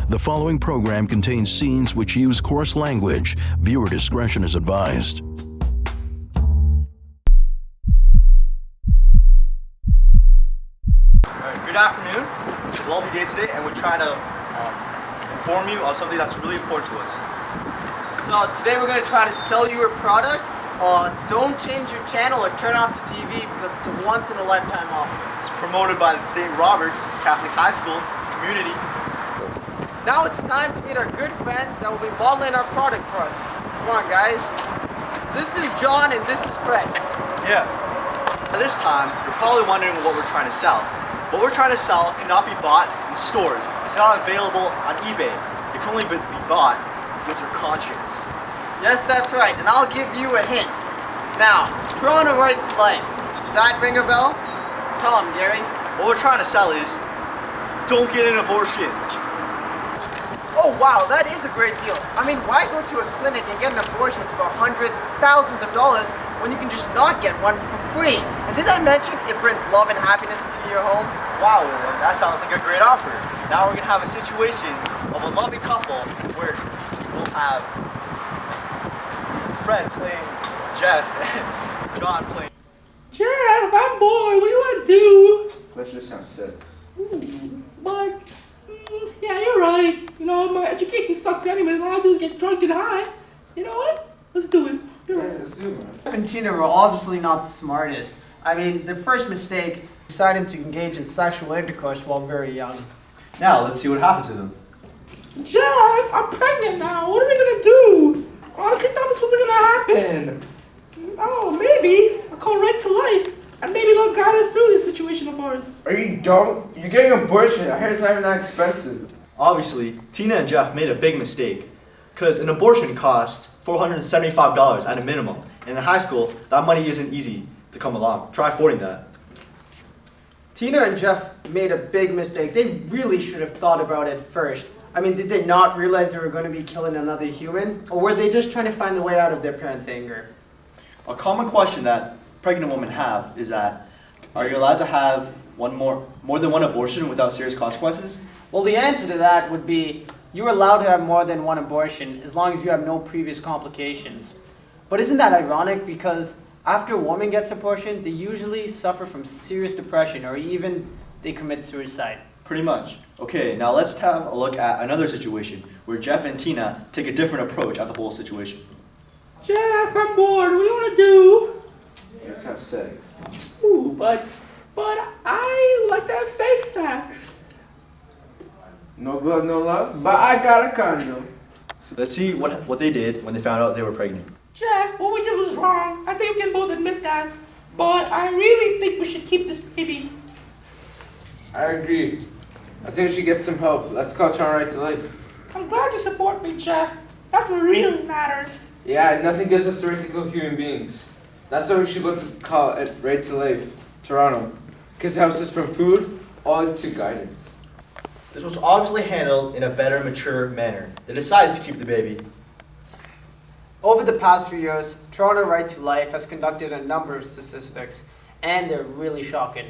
The following program contains scenes which use coarse language. Viewer discretion is advised. Good afternoon. It's a lovely day today, and we're trying to inform you of something that's really important to us. So today we're going to try to sell you a product. Don't change your channel or turn off the TV because it's a once-in-a-lifetime offer. It's promoted by the St. Robert's Catholic High School community. Now it's time to meet our good friends that will be modeling our product for us. Come on, guys. So this is John and this is Fred. Yeah. At this time, you're probably wondering what we're trying to sell. What we're trying to sell cannot be bought in stores. It's not available on eBay. It can only be bought with your conscience. Yes, that's right, and I'll give you a hint. Now, Toronto Right to Life. Does that ring a bell? Tell them, Gary. What we're trying to sell is, don't get an abortion. Oh wow, that is a great deal. I mean, why go to a clinic and get an abortion for hundreds, thousands of dollars when you can just not get one for free? And did I mention it brings love and happiness into your home? Wow, William, that sounds like a great offer. Now we're gonna have a situation of a loving couple where we'll have Fred playing Jeff and John playing. Jeff, I'm bored. What do you want to do? Let's just have sex. But, yeah, you're right. You know, my education sucks anyway. All I do is get drunk and high. You know what? Let's do it. You're right. Let's do it, man. Jeff and Tina were obviously not the smartest. I mean, their first mistake, deciding to engage in sexual intercourse while very young. Now let's see what happened to them. Jeff, I'm pregnant now. What are we going to do? I honestly thought this wasn't going to happen. Oh, maybe. I'll call Right to Life. And maybe they'll guide us through this situation of ours. Are you dumb? You're getting an abortion. I heard it's not even that expensive. Obviously, Tina and Jeff made a big mistake because an abortion costs $475 at a minimum. And in high school, that money isn't easy to come along. Try affording that. Tina and Jeff made a big mistake. They really should have thought about it first. I mean, did they not realize they were going to be killing another human? Or were they just trying to find the way out of their parents' anger? A common question that pregnant women have is that, are you allowed to have more than one abortion without serious consequences? Well, the answer to that would be you're allowed to have more than one abortion as long as you have no previous complications. But isn't that ironic? Because after a woman gets abortion, they usually suffer from serious depression or even they commit suicide. Pretty much. Okay, now let's have a look at another situation where Jeff and Tina take a different approach at the whole situation. Jeff, I'm bored. What do you want to do? Let's have sex. Ooh, but I like to have safe sex. No glove, no love. But I got a condom. Let's see what they did when they found out they were pregnant. Jeff, what we did was wrong. I think we can both admit that. But I really think we should keep this baby. I agree. I think we should get some help. Let's call Toronto Right to Life. I'm glad you support me, Jeff. That's what really matters. Yeah, nothing gives us the right to kill human beings. That's why we should look to call it Right to Life, Toronto. Because it helps us from food all to guidance. This was obviously handled in a better, mature manner. They decided to keep the baby. Over the past few years, Toronto Right to Life has conducted a number of statistics, and they're really shocking.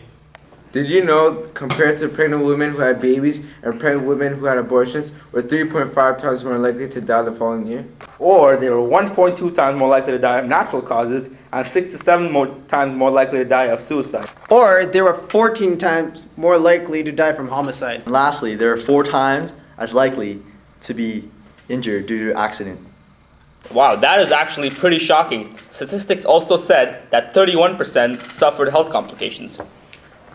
Did you know, compared to pregnant women who had babies and pregnant women who had abortions, were 3.5 times more likely to die the following year? Or they were 1.2 times more likely to die of natural causes and 6 to 7 times more likely to die of suicide. Or they were 14 times more likely to die from homicide. And lastly, they are 4 times as likely to be injured due to accident. Wow, that is actually pretty shocking. Statistics also said that 31% suffered health complications.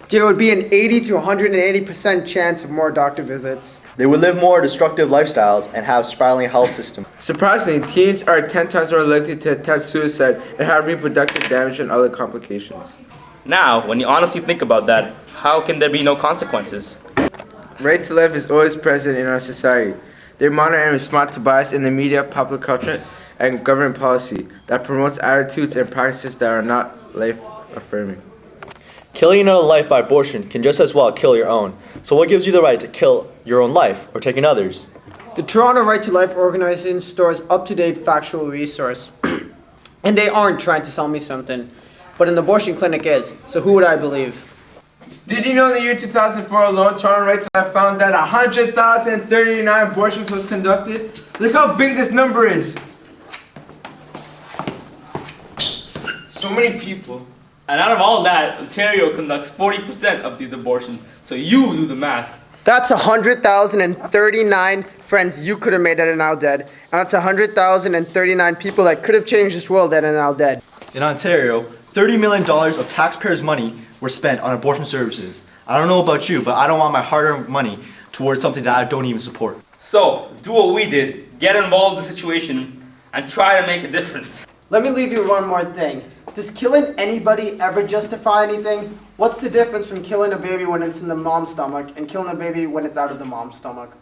There would be an 80 to 180% chance of more doctor visits. They would live more destructive lifestyles and have spiraling health system. Surprisingly, teens are 10 times more likely to attempt suicide and have reproductive damage and other complications. Now, when you honestly think about that, how can there be no consequences? Right to Life is always present in our society. They monitor and respond to bias in the media, popular culture, and government policy that promotes attitudes and practices that are not life-affirming. Killing another life by abortion can just as well kill your own. So what gives you the right to kill your own life or take another's? The Toronto Right to Life organization stores up-to-date factual resource. And they aren't trying to sell me something. But an abortion clinic is, so who would I believe? Did you know in the year 2004 alone, Toronto Right to Life found that 100,039 abortions was conducted? Look how big this number is. So many people. And out of all that, Ontario conducts 40% of these abortions. So you do the math. That's 100,039 friends you could have made that are now dead. And that's 100,039 people that could have changed this world that are now dead. In Ontario, $30 million of taxpayers' money were spent on abortion services. I don't know about you, but I don't want my hard-earned money towards something that I don't even support. So, do what we did. Get involved in the situation and try to make a difference. Let me leave you one more thing. Does killing anybody ever justify anything? What's the difference from killing a baby when it's in the mom's stomach and killing a baby when it's out of the mom's stomach?